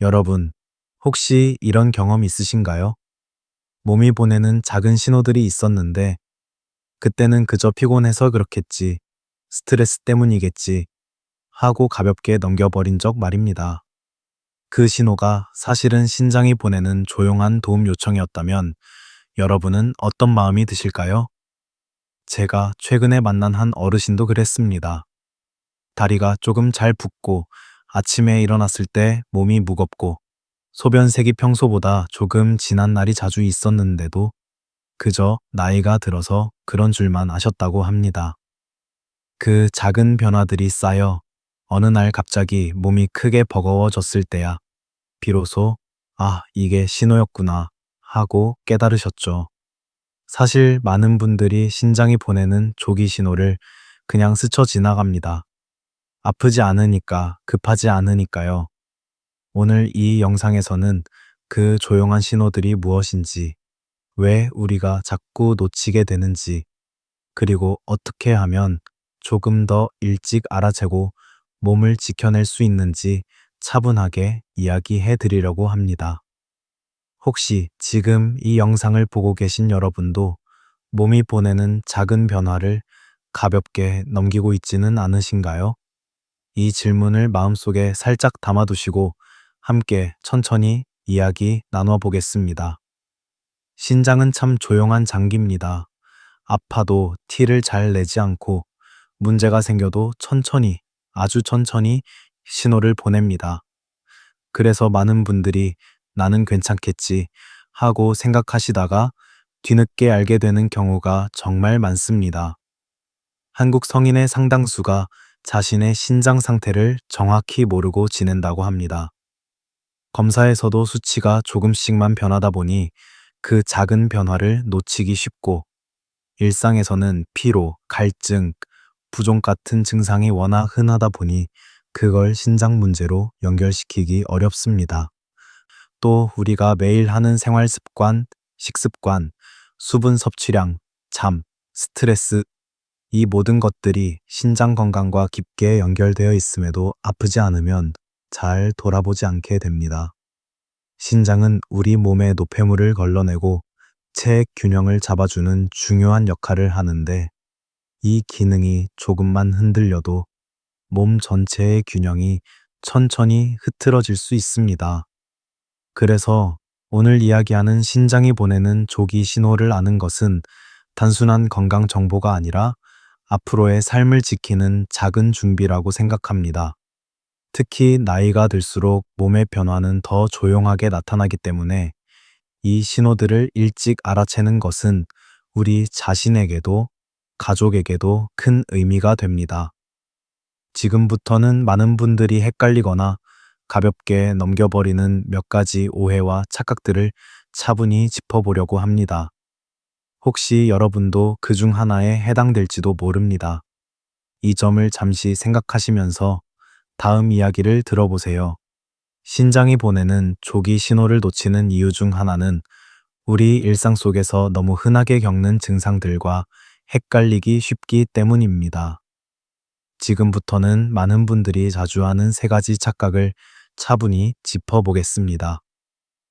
여러분, 혹시 이런 경험 있으신가요? 몸이 보내는 작은 신호들이 있었는데, 그때는 그저 피곤해서 그렇겠지, 스트레스 때문이겠지, 하고 가볍게 넘겨버린 적 말입니다. 그 신호가 사실은 신장이 보내는 조용한 도움 요청이었다면, 여러분은 어떤 마음이 드실까요? 제가 최근에 만난 한 어르신도 그랬습니다. 다리가 조금 잘 붓고, 아침에 일어났을 때 몸이 무겁고, 소변색이 평소보다 조금 진한 날이 자주 있었는데도 그저 나이가 들어서 그런 줄만 아셨다고 합니다. 그 작은 변화들이 쌓여 어느 날 갑자기 몸이 크게 버거워졌을 때야 비로소 이게 신호였구나 하고 깨달으셨죠. 사실 많은 분들이 신장이 보내는 조기 신호를 그냥 스쳐 지나갑니다. 아프지 않으니까, 급하지 않으니까요. 오늘 이 영상에서는 그 조용한 신호들이 무엇인지, 왜 우리가 자꾸 놓치게 되는지, 그리고 어떻게 하면 조금 더 일찍 알아채고 몸을 지켜낼 수 있는지 차분하게 이야기해 드리려고 합니다. 혹시 지금 이 영상을 보고 계신 여러분도 몸이 보내는 작은 변화를 가볍게 넘기고 있지는 않으신가요? 이 질문을 마음속에 살짝 담아두시고 함께 천천히 이야기 나눠 보겠습니다. 신장은 참 조용한 장기입니다. 아파도 티를 잘 내지 않고 문제가 생겨도 천천히, 아주 천천히 신호를 보냅니다. 그래서 많은 분들이 나는 괜찮겠지 하고 생각하시다가 뒤늦게 알게 되는 경우가 정말 많습니다. 한국 성인의 상당수가 자신의 신장 상태를 정확히 모르고 지낸다고 합니다. 검사에서도 수치가 조금씩만 변하다 보니 그 작은 변화를 놓치기 쉽고, 일상에서는 피로, 갈증, 부종 같은 증상이 워낙 흔하다 보니 그걸 신장 문제로 연결시키기 어렵습니다. 또 우리가 매일 하는 생활 습관, 식습관, 수분 섭취량, 잠, 스트레스, 이 모든 것들이 신장 건강과 깊게 연결되어 있음에도 아프지 않으면 잘 돌아보지 않게 됩니다. 신장은 우리 몸의 노폐물을 걸러내고 체액 균형을 잡아주는 중요한 역할을 하는데, 이 기능이 조금만 흔들려도 몸 전체의 균형이 천천히 흐트러질 수 있습니다. 그래서 오늘 이야기하는 신장이 보내는 조기 신호를 아는 것은 단순한 건강 정보가 아니라 앞으로의 삶을 지키는 작은 준비라고 생각합니다. 특히 나이가 들수록 몸의 변화는 더 조용하게 나타나기 때문에 이 신호들을 일찍 알아채는 것은 우리 자신에게도 가족에게도 큰 의미가 됩니다. 지금부터는 많은 분들이 헷갈리거나 가볍게 넘겨버리는 몇 가지 오해와 착각들을 차분히 짚어보려고 합니다. 혹시 여러분도 그 중 하나에 해당될지도 모릅니다. 이 점을 잠시 생각하시면서 다음 이야기를 들어보세요. 신장이 보내는 조기 신호를 놓치는 이유 중 하나는 우리 일상 속에서 너무 흔하게 겪는 증상들과 헷갈리기 쉽기 때문입니다. 지금부터는 많은 분들이 자주 하는 세 가지 착각을 차분히 짚어보겠습니다.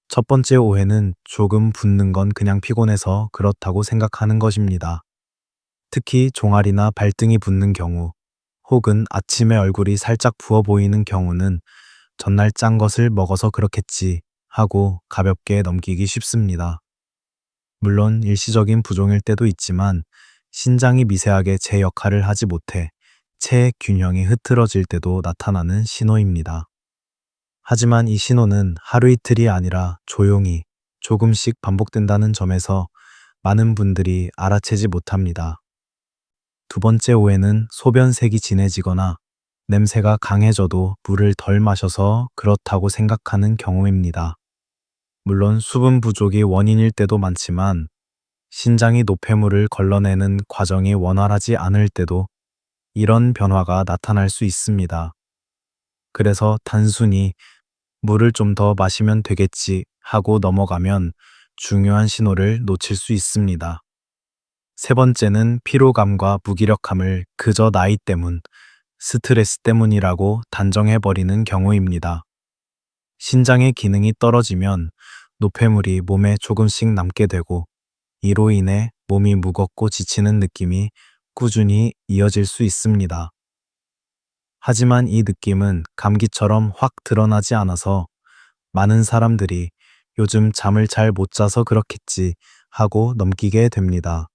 첫 번째 오해는 조금 붓는 건 그냥 피곤해서 그렇다고 생각하는 것입니다. 특히 종아리나 발등이 붓는 경우, 혹은 아침에 얼굴이 살짝 부어 보이는 경우는 전날 짠 것을 먹어서 그렇겠지 하고 가볍게 넘기기 쉽습니다. 물론 일시적인 부종일 때도 있지만 신장이 미세하게 제 역할을 하지 못해 체의 균형이 흐트러질 때도 나타나는 신호입니다. 하지만 이 신호는 하루 이틀이 아니라 조용히 조금씩 반복된다는 점에서 많은 분들이 알아채지 못합니다. 두 번째 오해는 소변색이 진해지거나 냄새가 강해져도 물을 덜 마셔서 그렇다고 생각하는 경우입니다. 물론 수분 부족이 원인일 때도 많지만 신장이 노폐물을 걸러내는 과정이 원활하지 않을 때도 이런 변화가 나타날 수 있습니다. 그래서 단순히 물을 좀 더 마시면 되겠지 하고 넘어가면 중요한 신호를 놓칠 수 있습니다. 세 번째는 피로감과 무기력함을 그저 나이 때문, 스트레스 때문이라고 단정해버리는 경우입니다. 신장의 기능이 떨어지면 노폐물이 몸에 조금씩 남게 되고 이로 인해 몸이 무겁고 지치는 느낌이 꾸준히 이어질 수 있습니다. 하지만 이 느낌은 감기처럼 확 드러나지 않아서 많은 사람들이 요즘 잠을 잘 못 자서 그렇겠지 하고 넘기게 됩니다.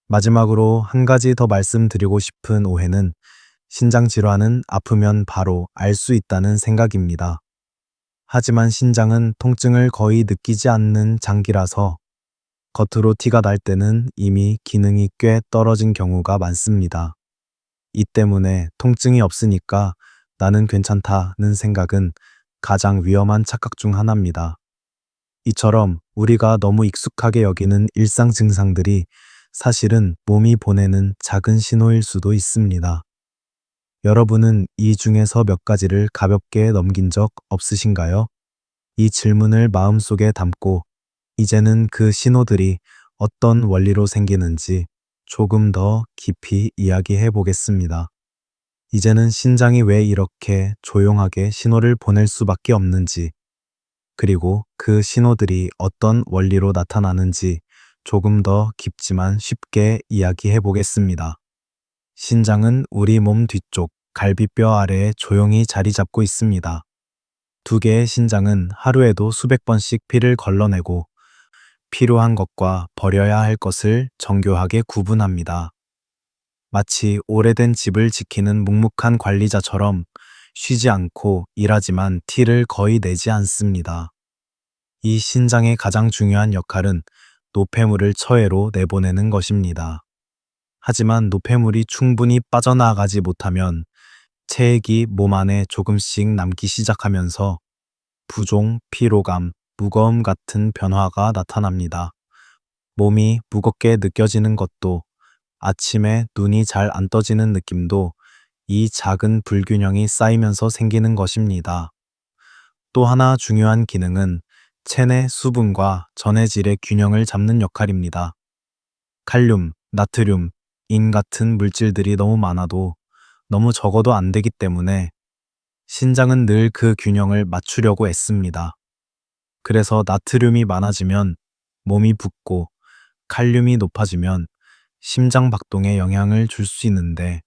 마지막으로 한 가지 더 말씀드리고 싶은 오해는 신장 질환은 아프면 바로 알 수 있다는 생각입니다. 하지만 신장은 통증을 거의 느끼지 않는 장기라서 겉으로 티가 날 때는 이미 기능이 꽤 떨어진 경우가 많습니다. 이 때문에 통증이 없으니까 나는 괜찮다는 생각은 가장 위험한 착각 중 하나입니다. 이처럼 우리가 너무 익숙하게 여기는 일상 증상들이 사실은 몸이 보내는 작은 신호일 수도 있습니다. 여러분은 이 중에서 몇 가지를 가볍게 넘긴 적 없으신가요? 이 질문을 마음속에 담고 이제는 그 신호들이 어떤 원리로 생기는지 조금 더 깊이 이야기해 보겠습니다. 이제는 신장이 왜 이렇게 조용하게 신호를 보낼 수밖에 없는지, 그리고 그 신호들이 어떤 원리로 나타나는지 조금 더 깊지만 쉽게 이야기해 보겠습니다. 신장은 우리 몸 뒤쪽 갈비뼈 아래에 조용히 자리 잡고 있습니다. 두 개의 신장은 하루에도 수백 번씩 피를 걸러내고 필요한 것과 버려야 할 것을 정교하게 구분합니다. 마치 오래된 집을 지키는 묵묵한 관리자처럼 쉬지 않고 일하지만 티를 거의 내지 않습니다. 이 신장의 가장 중요한 역할은 노폐물을 처해로 내보내는 것입니다. 하지만 노폐물이 충분히 빠져나가지 못하면 체액이 몸 안에 조금씩 남기 시작하면서 부종, 피로감, 무거움 같은 변화가 나타납니다. 몸이 무겁게 느껴지는 것도, 아침에 눈이 잘 안 떠지는 느낌도 이 작은 불균형이 쌓이면서 생기는 것입니다. 또 하나 중요한 기능은 체내 수분과 전해질의 균형을 잡는 역할입니다. 칼륨, 나트륨, 인 같은 물질들이 너무 많아도 너무 적어도 안 되기 때문에 신장은 늘 그 균형을 맞추려고 애씁니다. 그래서 나트륨이 많아지면 몸이 붓고 칼륨이 높아지면 심장 박동에 영향을 줄 수 있는데,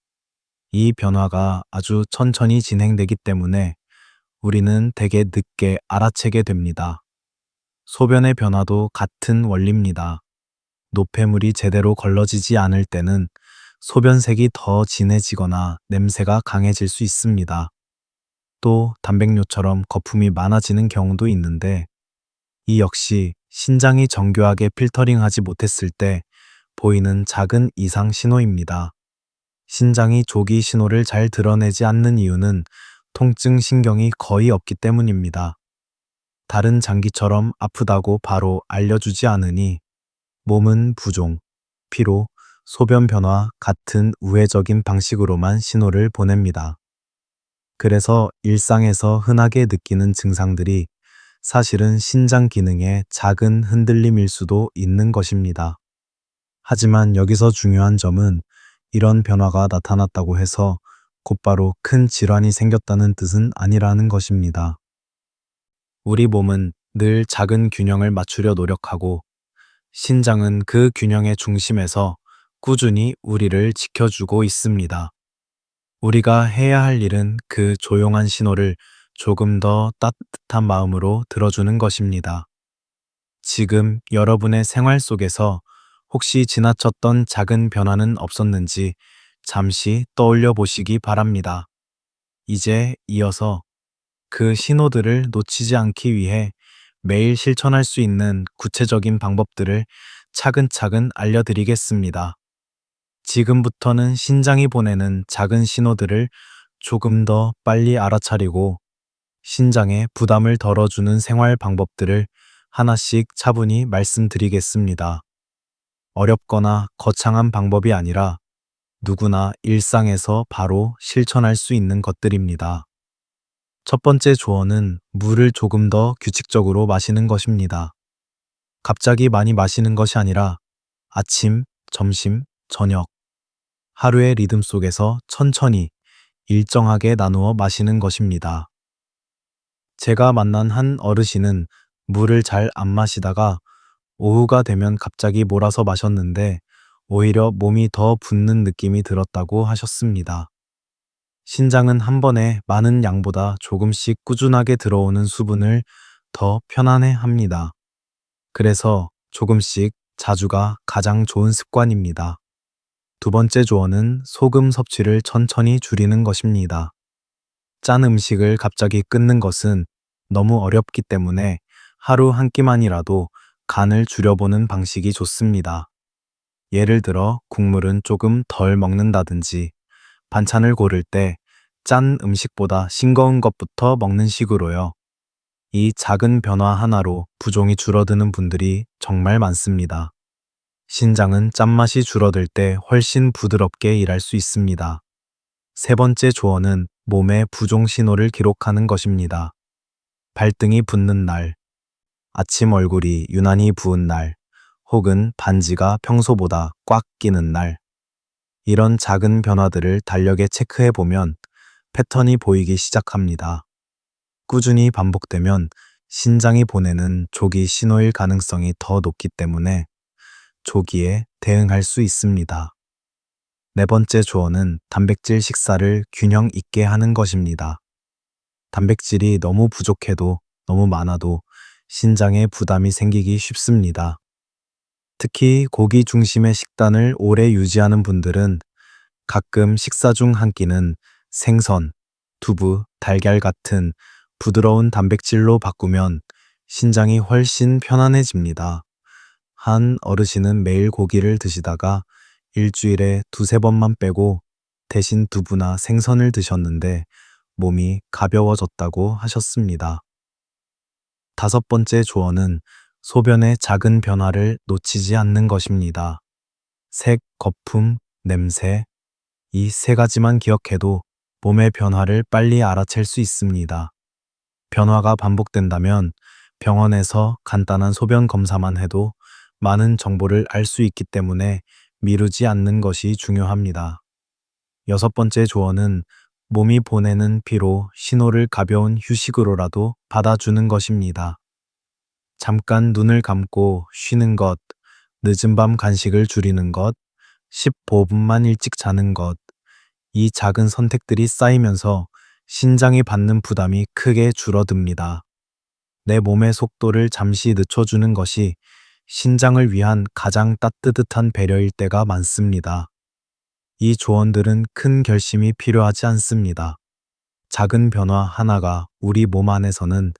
이 변화가 아주 천천히 진행되기 때문에 우리는 되게 늦게 알아채게 됩니다. 소변의 변화도 같은 원리입니다. 노폐물이 제대로 걸러지지 않을 때는 소변색이 더 진해지거나 냄새가 강해질 수 있습니다. 또 단백뇨처럼 거품이 많아지는 경우도 있는데, 이 역시 신장이 정교하게 필터링하지 못했을 때 보이는 작은 이상 신호입니다. 신장이 조기 신호를 잘 드러내지 않는 이유는 통증 신경이 거의 없기 때문입니다. 다른 장기처럼 아프다고 바로 알려주지 않으니 몸은 부종, 피로, 소변 변화 같은 우회적인 방식으로만 신호를 보냅니다. 그래서 일상에서 흔하게 느끼는 증상들이 사실은 신장 기능의 작은 흔들림일 수도 있는 것입니다. 하지만 여기서 중요한 점은 이런 변화가 나타났다고 해서 곧바로 큰 질환이 생겼다는 뜻은 아니라는 것입니다. 우리 몸은 늘 작은 균형을 맞추려 노력하고 신장은 그 균형의 중심에서 꾸준히 우리를 지켜주고 있습니다. 우리가 해야 할 일은 그 조용한 신호를 조금 더 따뜻한 마음으로 들어주는 것입니다. 지금 여러분의 생활 속에서 혹시 지나쳤던 작은 변화는 없었는지 잠시 떠올려 보시기 바랍니다. 이제 이어서 그 신호들을 놓치지 않기 위해 매일 실천할 수 있는 구체적인 방법들을 차근차근 알려드리겠습니다. 지금부터는 신장이 보내는 작은 신호들을 조금 더 빨리 알아차리고 신장에 부담을 덜어주는 생활 방법들을 하나씩 차분히 말씀드리겠습니다. 어렵거나 거창한 방법이 아니라 누구나 일상에서 바로 실천할 수 있는 것들입니다. 첫 번째 조언은 물을 조금 더 규칙적으로 마시는 것입니다. 갑자기 많이 마시는 것이 아니라 아침, 점심, 저녁, 하루의 리듬 속에서 천천히 일정하게 나누어 마시는 것입니다. 제가 만난 한 어르신은 물을 잘 안 마시다가 오후가 되면 갑자기 몰아서 마셨는데 오히려 몸이 더 붓는 느낌이 들었다고 하셨습니다. 신장은 한 번에 많은 양보다 조금씩 꾸준하게 들어오는 수분을 더 편안해 합니다. 그래서 조금씩 자주가 가장 좋은 습관입니다. 두 번째 조언은 소금 섭취를 천천히 줄이는 것입니다. 짠 음식을 갑자기 끊는 것은 너무 어렵기 때문에 하루 한 끼만이라도 간을 줄여보는 방식이 좋습니다. 예를 들어 국물은 조금 덜 먹는다든지 반찬을 고를 때 짠 음식보다 싱거운 것부터 먹는 식으로요. 이 작은 변화 하나로 부종이 줄어드는 분들이 정말 많습니다. 신장은 짠맛이 줄어들 때 훨씬 부드럽게 일할 수 있습니다. 세 번째 조언은 몸의 부종 신호를 기록하는 것입니다. 발등이 붓는 날, 아침 얼굴이 유난히 부은 날, 혹은 반지가 평소보다 꽉 끼는 날. 이런 작은 변화들을 달력에 체크해 보면 패턴이 보이기 시작합니다. 꾸준히 반복되면 신장이 보내는 조기 신호일 가능성이 더 높기 때문에 조기에 대응할 수 있습니다. 네 번째 조언은 단백질 식사를 균형 있게 하는 것입니다. 단백질이 너무 부족해도 너무 많아도 신장에 부담이 생기기 쉽습니다. 특히 고기 중심의 식단을 오래 유지하는 분들은 가끔 식사 중 한 끼는 생선, 두부, 달걀 같은 부드러운 단백질로 바꾸면 신장이 훨씬 편안해집니다. 한 어르신은 매일 고기를 드시다가 일주일에 두세 번만 빼고 대신 두부나 생선을 드셨는데 몸이 가벼워졌다고 하셨습니다. 다섯 번째 조언은 소변의 작은 변화를 놓치지 않는 것입니다. 색, 거품, 냄새, 이 세 가지만 기억해도 몸의 변화를 빨리 알아챌 수 있습니다. 변화가 반복된다면 병원에서 간단한 소변 검사만 해도 많은 정보를 알 수 있기 때문에 미루지 않는 것이 중요합니다. 여섯 번째 조언은 몸이 보내는 피로 신호를 가벼운 휴식으로라도 받아주는 것입니다. 잠깐 눈을 감고 쉬는 것, 늦은 밤 간식을 줄이는 것, 15분만 일찍 자는 것, 이 작은 선택들이 쌓이면서 신장이 받는 부담이 크게 줄어듭니다. 내 몸의 속도를 잠시 늦춰주는 것이 신장을 위한 가장 따뜻한 배려일 때가 많습니다. 이 조언들은 큰 결심이 필요하지 않습니다. 작은 변화 하나가 우리 몸 안에서는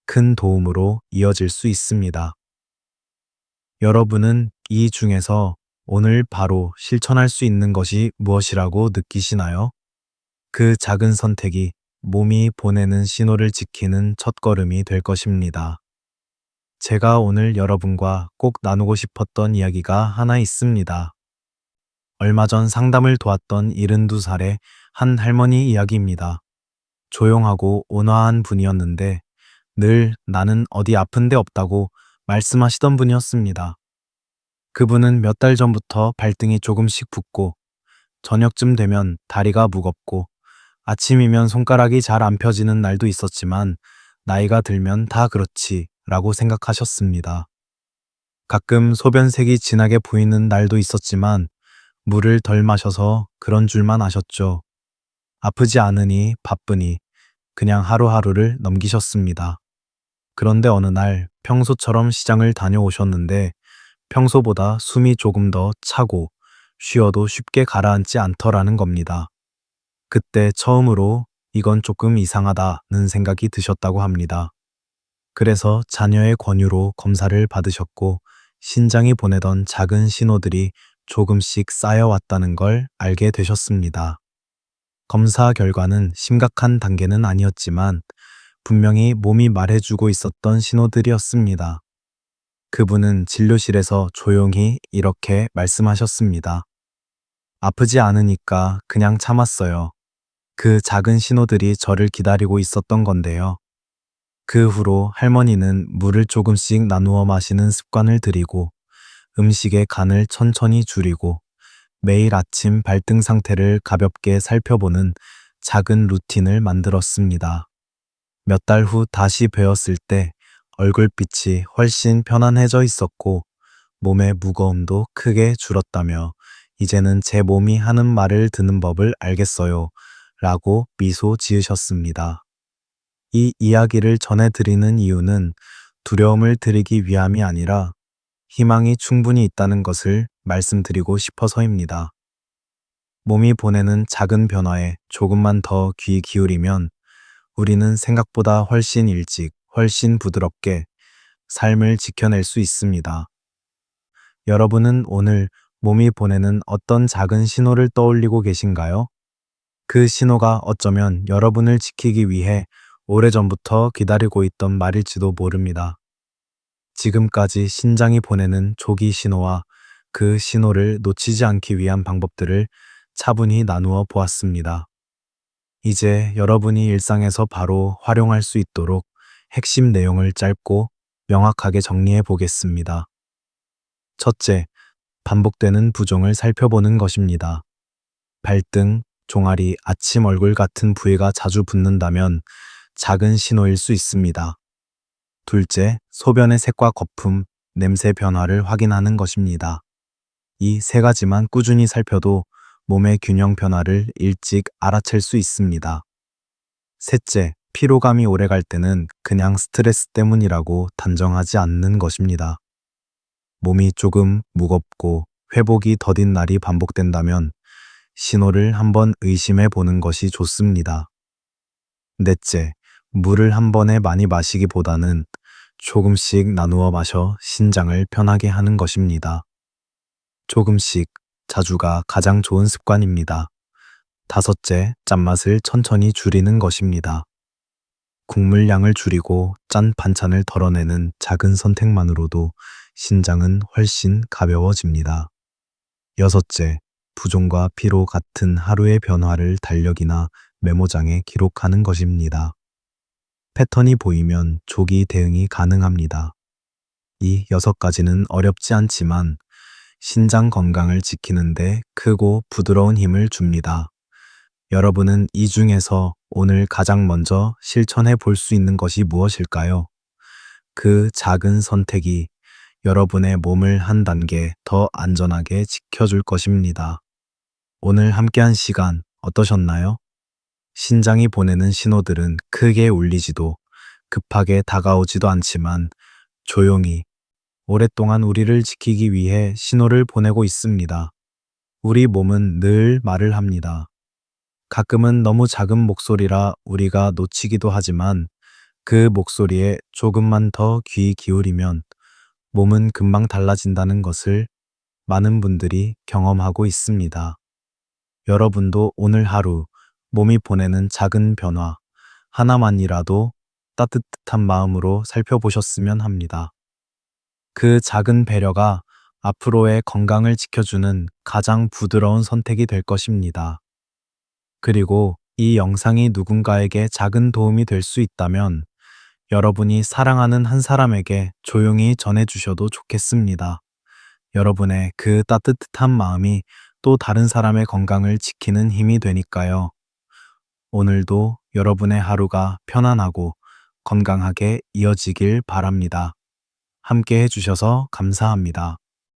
큰 도움으로 이어질 수 있습니다. 여러분은 이 중에서 오늘 바로 실천할 수 있는 것이 무엇이라고 느끼시나요? 그 작은 선택이 몸이 보내는 신호를 지키는 첫걸음이 될 것입니다. 제가 오늘 여러분과 꼭 나누고 싶었던 이야기가 하나 있습니다. 얼마 전 상담을 도왔던 72살의 한 할머니 이야기입니다. 조용하고 온화한 분이었는데 늘 나는 어디 아픈 데 없다고 말씀하시던 분이었습니다. 그분은 몇 달 전부터 발등이 조금씩 붓고 저녁쯤 되면 다리가 무겁고 아침이면 손가락이 잘 안 펴지는 날도 있었지만 나이가 들면 다 그렇지 라고 생각하셨습니다. 가끔 소변색이 진하게 보이는 날도 있었지만 물을 덜 마셔서 그런 줄만 아셨죠. 아프지 않으니 바쁘니 그냥 하루하루를 넘기셨습니다. 그런데 어느 날 평소처럼 시장을 다녀오셨는데 평소보다 숨이 조금 더 차고 쉬어도 쉽게 가라앉지 않더라는 겁니다. 그때 처음으로 이건 조금 이상하다는 생각이 드셨다고 합니다. 그래서 자녀의 권유로 검사를 받으셨고 신장이 보내던 작은 신호들이 조금씩 쌓여왔다는 걸 알게 되셨습니다. 검사 결과는 심각한 단계는 아니었지만 분명히 몸이 말해주고 있었던 신호들이었습니다. 그분은 진료실에서 조용히 이렇게 말씀하셨습니다. 아프지 않으니까 그냥 참았어요. 그 작은 신호들이 저를 기다리고 있었던 건데요. 그 후로 할머니는 물을 조금씩 나누어 마시는 습관을 들이고 음식의 간을 천천히 줄이고 매일 아침 발등 상태를 가볍게 살펴보는 작은 루틴을 만들었습니다. 몇 달 후 다시 뵈었을 때 얼굴빛이 훨씬 편안해져 있었고 몸의 무거움도 크게 줄었다며 이제는 제 몸이 하는 말을 듣는 법을 알겠어요. 라고 미소 지으셨습니다. 이 이야기를 전해드리는 이유는 두려움을 드리기 위함이 아니라 희망이 충분히 있다는 것을 말씀드리고 싶어서입니다. 몸이 보내는 작은 변화에 조금만 더 귀 기울이면 우리는 생각보다 훨씬 일찍, 훨씬 부드럽게 삶을 지켜낼 수 있습니다. 여러분은 오늘 몸이 보내는 어떤 작은 신호를 떠올리고 계신가요? 그 신호가 어쩌면 여러분을 지키기 위해 오래전부터 기다리고 있던 말일지도 모릅니다. 지금까지 신장이 보내는 조기 신호와 그 신호를 놓치지 않기 위한 방법들을 차분히 나누어 보았습니다. 이제 여러분이 일상에서 바로 활용할 수 있도록 핵심 내용을 짧고 명확하게 정리해 보겠습니다. 첫째, 반복되는 부종을 살펴보는 것입니다. 발등, 종아리, 아침 얼굴 같은 부위가 자주 붓는다면 작은 신호일 수 있습니다. 둘째, 소변의 색과 거품, 냄새 변화를 확인하는 것입니다. 이 세 가지만 꾸준히 살펴도 몸의 균형 변화를 일찍 알아챌 수 있습니다. 셋째, 피로감이 오래 갈 때는 그냥 스트레스 때문이라고 단정하지 않는 것입니다. 몸이 조금 무겁고 회복이 더딘 날이 반복된다면 신호를 한번 의심해 보는 것이 좋습니다. 넷째, 물을 한 번에 많이 마시기보다는 조금씩 나누어 마셔 신장을 편하게 하는 것입니다. 조금씩, 자주가 가장 좋은 습관입니다. 다섯째, 짠맛을 천천히 줄이는 것입니다. 국물 양을 줄이고 짠 반찬을 덜어내는 작은 선택만으로도 신장은 훨씬 가벼워집니다. 여섯째, 부종과 피로 같은 하루의 변화를 달력이나 메모장에 기록하는 것입니다. 패턴이 보이면 조기 대응이 가능합니다. 이 6가지는 어렵지 않지만 신장 건강을 지키는데 크고 부드러운 힘을 줍니다. 여러분은 이 중에서 오늘 가장 먼저 실천해 볼 수 있는 것이 무엇일까요? 그 작은 선택이 여러분의 몸을 한 단계 더 안전하게 지켜줄 것입니다. 오늘 함께한 시간 어떠셨나요? 신장이 보내는 신호들은 크게 울리지도 급하게 다가오지도 않지만 조용히 오랫동안 우리를 지키기 위해 신호를 보내고 있습니다. 우리 몸은 늘 말을 합니다. 가끔은 너무 작은 목소리라 우리가 놓치기도 하지만 그 목소리에 조금만 더 귀 기울이면 몸은 금방 달라진다는 것을 많은 분들이 경험하고 있습니다. 여러분도 오늘 하루 몸이 보내는 작은 변화 하나만이라도 따뜻한 마음으로 살펴보셨으면 합니다. 그 작은 배려가 앞으로의 건강을 지켜주는 가장 부드러운 선택이 될 것입니다. 그리고 이 영상이 누군가에게 작은 도움이 될 수 있다면 여러분이 사랑하는 한 사람에게 조용히 전해주셔도 좋겠습니다. 여러분의 그 따뜻한 마음이 또 다른 사람의 건강을 지키는 힘이 되니까요. 오늘도 여러분의 하루가 편안하고 건강하게 이어지길 바랍니다. 함께 해주셔서 감사합니다.